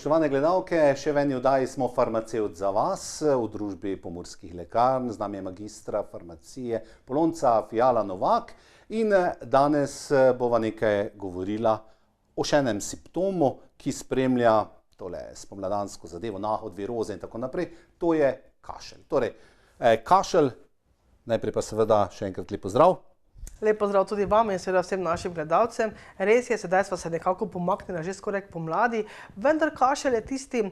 spoštovane gledalke, še v eni oddaji smo farmacevt za vas v družbi Pomurskih lekarn. Z nami je magistra farmacije Polonca Fiala Novak in danes bova nekaj govorila o še enem simptomu, ki spremlja tole spomladansko zadevo, nahod, viroze in tako naprej. To je kašelj. Torej, kašelj, najprej pa seveda še enkrat lep pozdrav. Lep pozdrav tudi vam in seveda vsem našim gledalcem. Res je, sedaj sva se nekako pomaknila že skoraj k pomladi, vendar kašelj je tisti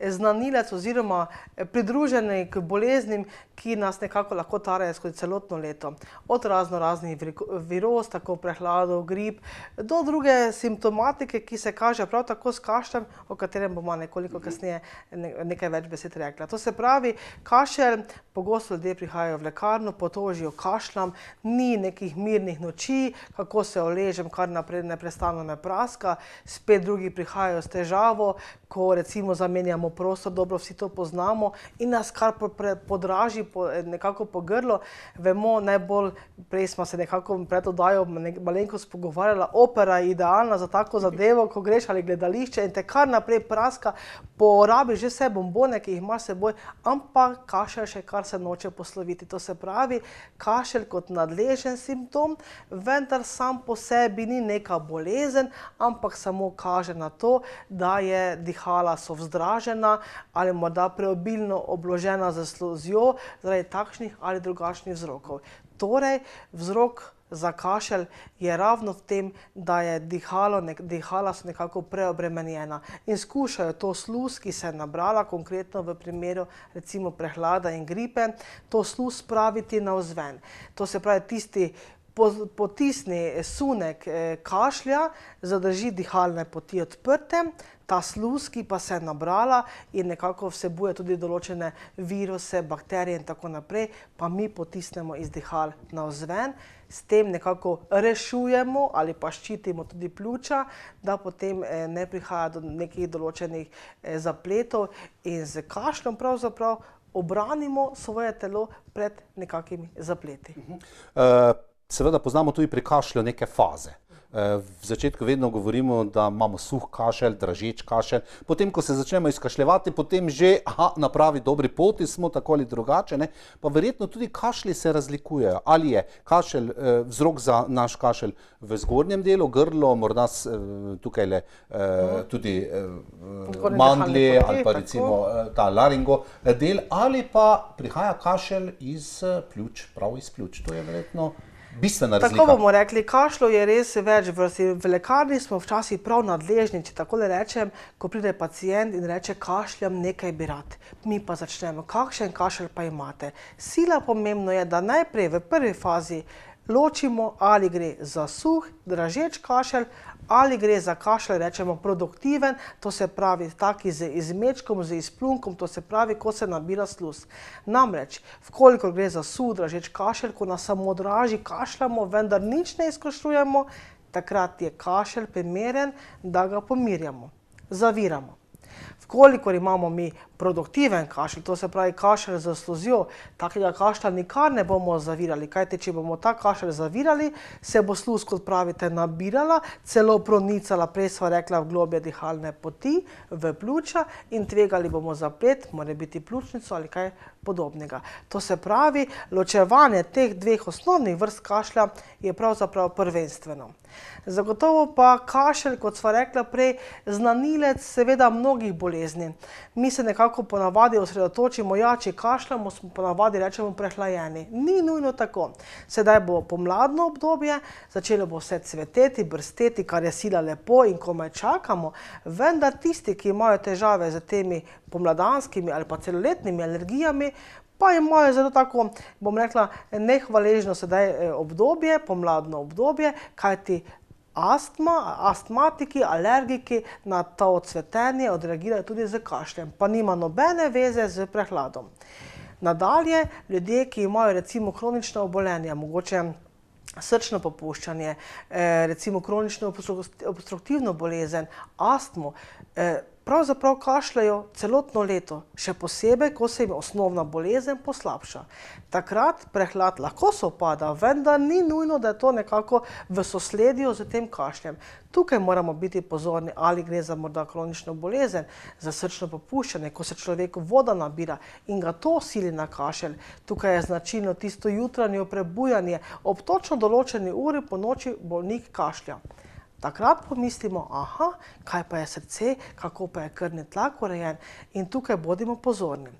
znanilec oziroma pridruženi k boleznim, ki nas nekako lahko tarejo skozi celotno leto. Od raznih viroz, tako prehladov, grip, do druge simptomatike, ki se kaže prav tako s kašljem, o katerem bomo nekoliko kasneje nekaj več besed rekla. To se pravi, kašelj, pogosto ljudje prihajajo v lekarno, potožijo kašljam, ni nekih mirnih noči, kako se oležem, kar naprej neprestano me praska, spet drugi prihajajo s težavo, ko recimo zamenjamo prostor, dobro vsi to poznamo in nas kar podraži nekako po grlo. Vemo, najbolj prej smo se nekako pred oddajo malenkost pogovarjala, opera je idealna za tako zadevo, ko greš ali gledališče in te kar naprej praska, porabiš že vse bombone, ki jih imaš s seboj, ampak kašelj še kar se noče posloviti. To se pravi, kašelj kot nadležen simptom, vendar sam po sebi ni neka bolezen, ampak samo kaže na to, da je dihala so vzdražena ali morda preobilno obložena z sluzjo zaradi takšnih ali drugačnih vzrokov. Torej, vzrok za kašelj je ravno v tem, da je dihala so nekako preobremenjena in skušajo to sluz, ki se je nabrala, konkretno v primeru recimo prehlada in gripe, to sluz spraviti navzven. To se pravi, tisti potisni sunek kašlja zadrži dihalne poti odprte, ta sluz, ki pa se je nabrala in nekako vsebuje tudi določene viruse, bakterije in tako naprej, pa mi potisnemo iz dihal navzven, s tem nekako rešujemo ali pa ščitimo tudi pljuča, da potem ne prihaja do nekih določenih zapletov in z kašljom pravzaprav obranimo svoje telo pred nekakimi zapleti. Seveda poznamo tudi pri kašlju neke faze. V začetku vedno govorimo, da imamo suh kašelj, dražeč kašelj. Potem, ko se začnemo izkašljevati, potem že na pravi dobri poti smo, tako ali drugače. Pa verjetno tudi kašlji se razlikujejo. Ali je kašelj vzrok za naš kašelj v zgornjem delu, grlo, morda tukaj tudi mandlji ali pa recimo ta laringo del, ali pa prihaja kašelj iz pljuč, prav iz pljuč. To je verjetno bistvena razlika. Tako bomo rekli, kašljo je res več vrsti. V lekarni smo včasih prav nadležni, če takole rečem, ko pride pacient in reče, kašljam, nekaj bi rad. Mi pa začnemo, kakšen kašelj pa imate. Sila pomembno je, da najprej v prvi fazi ločimo, ali gre za suh, dražeč kašelj, ali gre za kašelj, rečemo, produktiven, to se pravi taki z izmečkom, z izplunkom, to se pravi, ko se nabira sluz. Namreč, vkolikor gre za suh, dražeč kašelj, ko nas samo draži, kašljamo, vendar nič ne izkašljujemo, takrat je kašelj primeren, da ga pomirjamo, zaviramo. Vkolikor imamo mi produktiven kašelj, to se pravi kašelj z sluzjo, takega kašlja nikar ne bomo zavirali, kajte če bomo ta kašelj zavirali, se bo sluz, kot pravite, nabirala, celo pronicala, prej sva rekla, v globje dihalne poti, v pljuča in tvegali bomo zaplet, mora biti pljučnico ali kaj podobnega. To se pravi, ločevanje teh dveh osnovnih vrst kašlja je pravzaprav prvenstveno. Zagotovo pa kašelj, kot sva rekla prej, znanilec seveda mnogih bolezni. Mi se nekako ponavadi osredotočimo, ja, če kašljamo, smo ponavadi rečemo prehlajeni. Ni nujno tako. Sedaj bo pomladno obdobje, začelo bo vse cveteti, brsteti, kar je sila lepo in komaj čakamo, vendar tisti, ki imajo težave z temi pomladanskimi ali pa celoletnimi alergijami, pa imajo zelo tako, bom rekla, nehvaležno sedaj obdobje, pomladno obdobje, kajti astmatiki, alergiki na to cvetenje odreagirajo tudi z kašljem, pa nima nobene veze z prehladom. Nadalje, ljudje, ki imajo recimo kronična obolenja, mogoče srčno popuščanje, recimo kronično obstruktivno bolezen, astmo, pravzaprav kašljajo celotno leto, še posebej, ko se jim osnovna bolezen poslabša. Takrat prehlad lahko sovpada, vendar ni nujno, da je to nekako v sosledju z tem kašljem. Tukaj moramo biti pozorni, ali gre za morda kronično bolezen, za srčno popuščanje, ko se človeku voda nabira in ga to sili na kašelj. Tukaj je značilno tisto jutranje prebujanje, ob točno določeni uri po noči bolnik kašlja. Takrat pomislimo, aha, kaj pa je srce, kako pa je krvni tlak urejen in tukaj bodimo pozorni.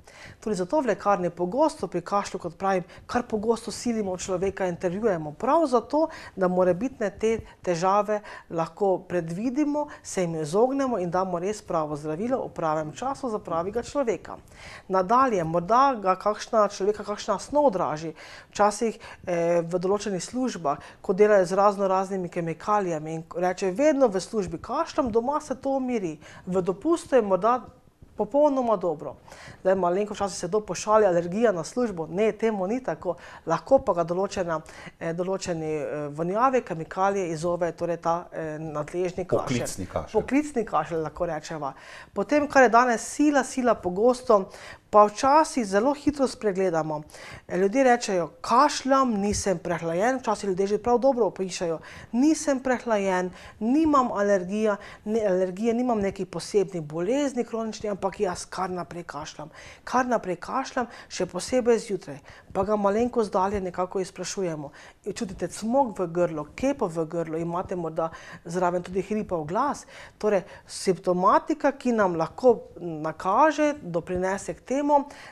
Tudi zato v lekarni pogosto pri kašlju, kot pravim, kar pogosto silimo človeka, intervjujemo, prav zato, da morebitne te težave lahko predvidimo, se jim izognemo in damo res pravo zdravilo v pravem času za pravega človeka. Nadalje, morda ga človeka kakšna snov draži, včasih v določenih službah, ko delajo z raznimi kemikalijami in reče, vedno v službi kašljam, doma se to umiri. V dopustu je morda popolnoma dobro. Zdaj, malenko včasih se to pošali, alergija na službo. Ne, temu ni tako. Lahko pa ga določeni vonjavi, kemikalije izzovejo, torej ta nadležni kašelj. Poklicni kašelj. Poklicni kašelj, lahko rečeva. Potem, kar je danes sila pogosto, pa včasih zelo hitro spregledamo. Ljudje rečejo, kašljam, nisem prehlajen, včasih ljudje že prav dobro opišajo, nisem prehlajen, nimam alergije, nimam nekih posebnih bolezni kroničnih, ampak jaz kar naprej kašljam. Kar naprej kašljam, še posebej zjutraj. Pa ga malenko zdalje nekako izprašujemo. Čutite cmok v grlu, kepo v grlu, imate morda zraven tudi hripav glas. Torej, simptomatika, ki nam lahko nakaže, doprinese k temu,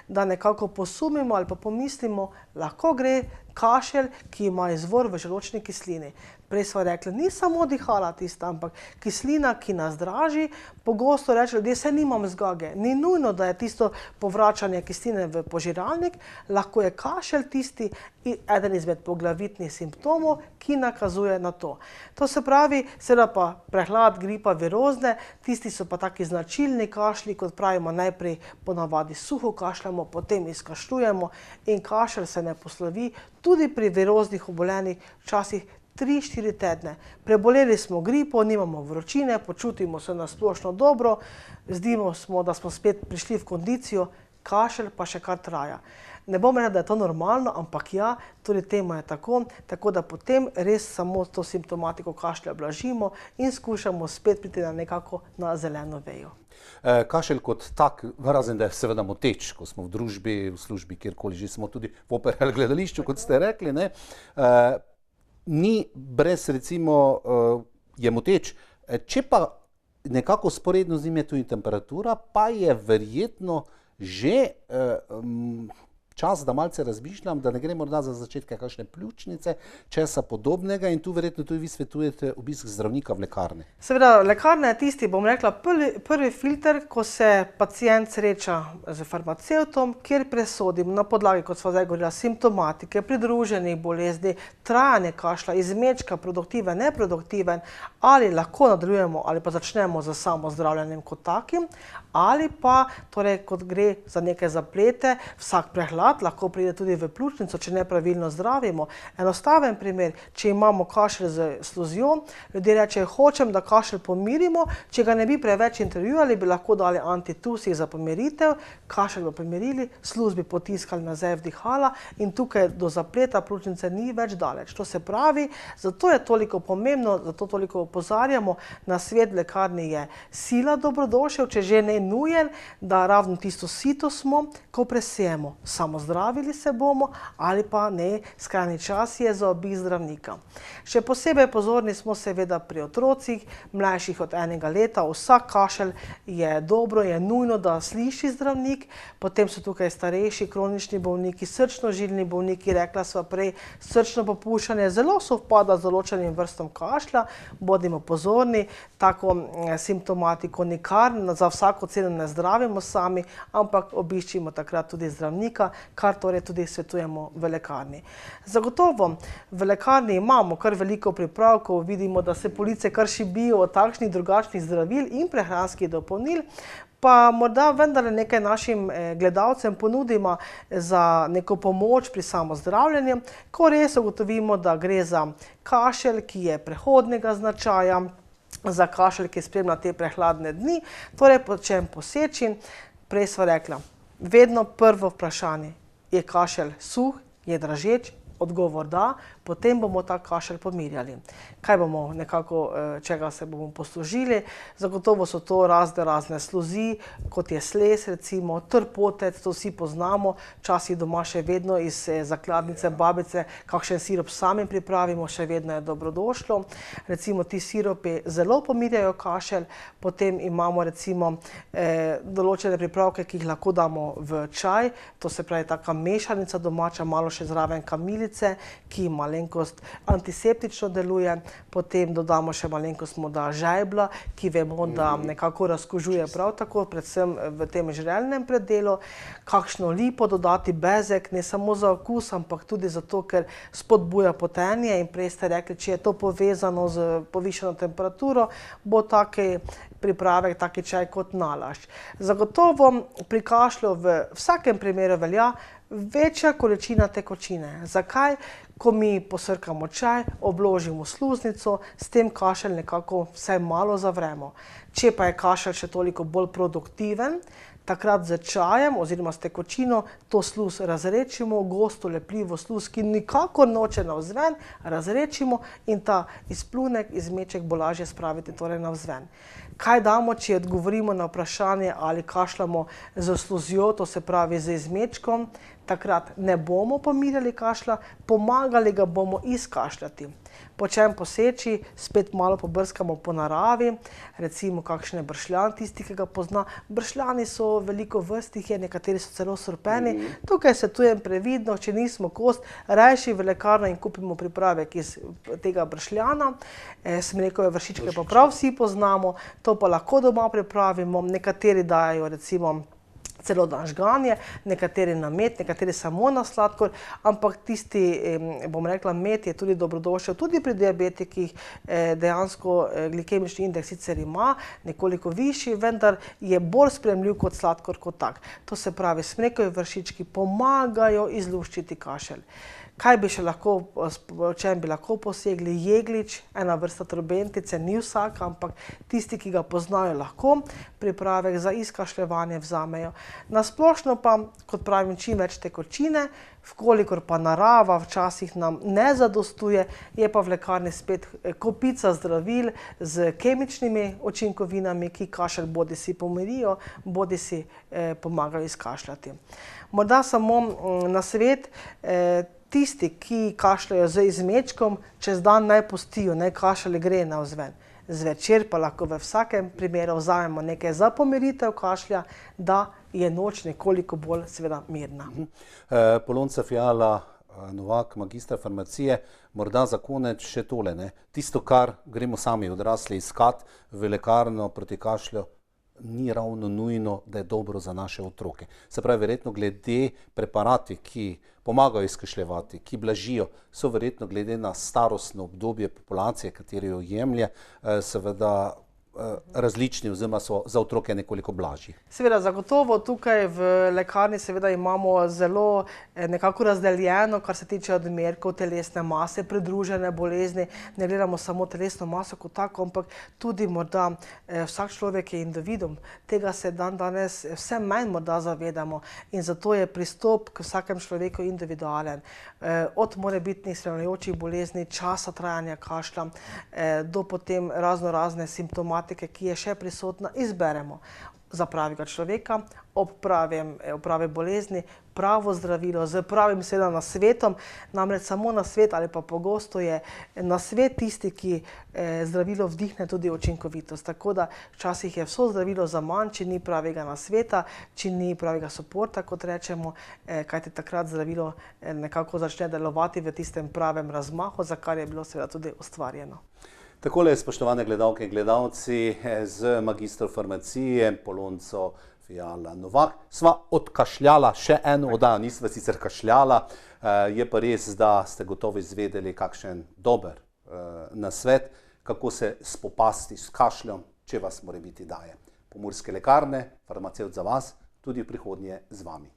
da nekako posumimo ali pa pomislimo, lahko gre kašelj, ki ima izvor v želodčni kislini. Prej smo rekli, ni samo dihala tista, ampak kislina, ki nas draži, pogosto reče ljudje, saj nimam zgage. Ni nujno, da je tisto povračanje kisline v požiralnik, lahko je kašelj tisti eden izmed poglavitnih simptomov, ki nakazuje na to. To se pravi, seveda pa prehlad, gripa, virozne, tisti so pa taki značilni kašlji, kot pravimo, najprej ponavadi suho kašljamo, potem izkašljujemo in kašelj se ne poslovi, tudi pri viroznih obolenjih včasih 3-4 tedne. Preboleli smo gripo, nimamo vročine, počutimo se nasplošno dobro, zdimo smo, da smo spet prišli v kondicijo, kašelj pa še kar traja. Ne bom rekla, da je to normalno, ampak ja, tudi tema je tako da potem res samo to simptomatiko kašlja blažimo in skušamo spet priti na zeleno vejo. Kašelj kot tak, razen da je seveda moteč, ko smo v družbi, v službi, kjerkoli že smo tudi v operi ali gledališču, kot ste rekli, ne, ni brez, recimo, je moteč. Če pa nekako sporedno z njim je tudi temperatura, pa je verjetno že čas, da malce razmišljam, da ne gre morda za začetke kakšne pljučnice, česa podobnega in tu verjetno tudi vi svetujete obisk zdravnika v lekarni. Seveda, lekarna je tisti, bom rekla, prvi filter, ko se pacient sreča z farmacevtom, kjer presodim na podlagi, kot sva zdaj govorila, simptomatike, pridruženih bolezni, trajanje kašlja, izmečka, produktiven, neproduktiven, ali lahko nadaljujemo ali pa začnemo z samozdravljenjem kot takim, ali pa, torej, kot gre za neke zaplete, vsak prehlad lahko pride tudi v pljučnico, če nepravilno zdravimo. Enostaven primer, če imamo kašelj z sluzjo, ljudje rečejo, hočem, da kašelj pomirimo, če ga ne bi preveč intervjuvali, bi lahko dali antitusik za pomiritev, kašelj bi pomirili, sluz bi potiskali nazaj v dihala in tukaj do zapleta pljučnice ni več daleč. To se pravi, zato je toliko pomembno, zato toliko opozarjamo, na svet v lekarni je sila dobrodošel, če že ne nujen, da ravno tisto sito smo, ko presejemo. Samo zdravili se bomo ali pa ne, skrajni čas je za obisk zdravnika. Še posebej pozorni smo seveda pri otrocih, mlajših od 1 leta, vsak kašelj je dobro, je nujno, da sliši zdravnik, potem so tukaj starejši, kronični bolniki, srčno-žilni bolniki, rekla sva prej, srčno popuščanje zelo sovpada z določenim vrstom kašlja, bodimo pozorni, tako simptomatiko nikar za vsako ceno ne zdravimo sami, ampak obiščimo takrat tudi zdravnika, kar torej tudi svetujemo v lekarni. Zagotovo v lekarni imamo kar veliko pripravkov, vidimo, da se police kar šibijo od takšnih drugačnih zdravil in prehranskih dopolnil, pa morda vendarle nekaj našim gledalcem ponudimo za neko pomoč pri samozdravljenju, ko res ugotovimo, da gre za kašelj, ki je prehodnega značaja, za kašelj, ki spremlja te prehladne dni. Torej, po čem poseči? Prej sva rekla, vedno prvo vprašanje, je kašelj suh, je dražeč? Odgovor da, potem bomo ta kašelj pomirjali. Kaj bomo nekako, čega se bomo poslužili? Zagotovo so to razne sluzi, kot je sles, recimo, trpotec, to vsi poznamo, včasih doma še vedno iz zakladnice babice, kakšen sirop sami pripravimo, še vedno je dobrodošlo. Recimo, ti siropi zelo pomirjajo kašelj, potem imamo recimo določene pripravke, ki jih lahko damo v čaj, to se pravi taka mešanica domača, malo še zraven kamilice, ki malenkost antiseptično deluje, potem dodamo še malenkost morda žajbla, ki vemo, da nekako razkužuje prav tako, predvsem v tem žrelnem predelu, kakšno lipo dodati, bezek, ne samo za okus, ampak tudi zato, ker spodbuja potenje in prej ste rekli, če je to povezano z povišano temperaturo, bo taki pripravek, taki čaj kot nalašč. Zagotovo pri kašlju v vsakem primeru velja večja količina tekočine. Zakaj? Ko mi posrkamo čaj, obložimo sluznico, s tem kašelj nekako vsaj malo zavremo. Če pa je kašelj še toliko bolj produktiven, takrat z čajem oziroma s tekočino to sluz razredčimo, gosto lepljivo sluz, ki nikakor noče navzven, razredčimo in ta izplunek, izmeček bo lažje spraviti torej navzven. Kaj damo, če odgovorimo na vprašanje, ali kašljamo z sluzjo, to se pravi z izmečkom? Takrat ne bomo pomirjali kašlja, pomagali ga bomo izkašljati. Po čem poseči? Spet malo pobrskamo po naravi, recimo kakšen je bršljan, tisti, ki ga pozna. Bršljani so veliko vrst, jih je, nekateri so celo srpeni. Tukaj svetujem previdno, če nismo kost, rajši v lekarno in kupimo pripravek iz tega bršljana. Smrekove vršičke pa prav vsi poznamo, to pa lahko doma pripravimo. Nekateri dajo recimo celo na žganje, nekateri na med, nekateri samo na sladkor, ampak tisti, bom rekla, med je tudi dobrodošel, tudi pri diabetikih dejansko glikemični indeks sicer ima nekoliko višji, vendar je bolj sprejemljiv kot sladkor kot tak. To se pravi, smrekovi vršički pomagajo izluščiti kašelj. Kaj bi še lahko, o čem bi lahko posegli? Jeglič, ena vrsta trobentice, ni vsak, ampak tisti, ki ga poznajo, lahko pripravek za izkašljevanje vzamejo. Na splošno pa, kot pravim, čim več tekočine, vkolikor pa narava včasih nam ne zadostuje, je pa v lekarni spet kopica zdravil z kemičnimi učinkovinami, ki kašelj bodisi pomirijo, bodisi pomagajo izkašljati. Morda samo nasvet, tisti, ki kašljajo z izmečkom, čez dan naj pustijo, naj kašelj gre navzven. Zvečer pa lahko v vsakem primeru vzamemo nekaj za pomiritev kašlja, da je noč nekoliko bolj seveda mirna. Polonca Fiala Novak, magistra farmacije, morda za konec še tole, ne? Tisto, kar gremo sami odrasli iskat v lekarno proti kašlju, ni ravno nujno, da je dobro za naše otroke. Se pravi, verjetno glede preparati, ki pomagajo izkašljevati, ki blažijo, so verjetno glede na starostno obdobje populacije, kateri jo jemlje, seveda različni oziroma so za otroke nekoliko blažji. Seveda, zagotovo tukaj v lekarni seveda imamo zelo nekako razdeljeno, kar se tiče odmerkov telesne mase, pridružene bolezni. Ne gledamo samo telesno maso kot tako, ampak tudi morda vsak človek je individuum. Tega se danes vse manj morda zavedamo in zato je pristop k vsakem človeku individualen. Od morebitnih spremljajočih bolezni, časa trajanja kašlja, do potem razne simptomatike, ki je še prisotna, izberemo za pravega človeka, ob pravi bolezni, pravo zdravilo, z pravim seveda nasvetom, namreč samo nasvet ali pa pogosto je nasvet tisti, ki zdravilo vdihne tudi učinkovitost. Tako da včasih je vso zdravilo zaman, če ni pravega nasveta, če ni pravega suporta, kot rečemo, kajti takrat zdravilo nekako začne delovati v tistem pravem razmahu, za kar je bilo seveda tudi ustvarjeno. Takole, spoštovane gledalke in gledalci, z magistro farmacije Polonco Fiala Novak sva odkašljala še eno oddajo, nisva sicer kašljala, je pa res, da ste gotovo izvedeli kakšen dober nasvet, kako se spopasti s kašljom, če vas morebiti daje. Pomurske lekarne, farmacevt za vas, tudi v prihodnje z vami.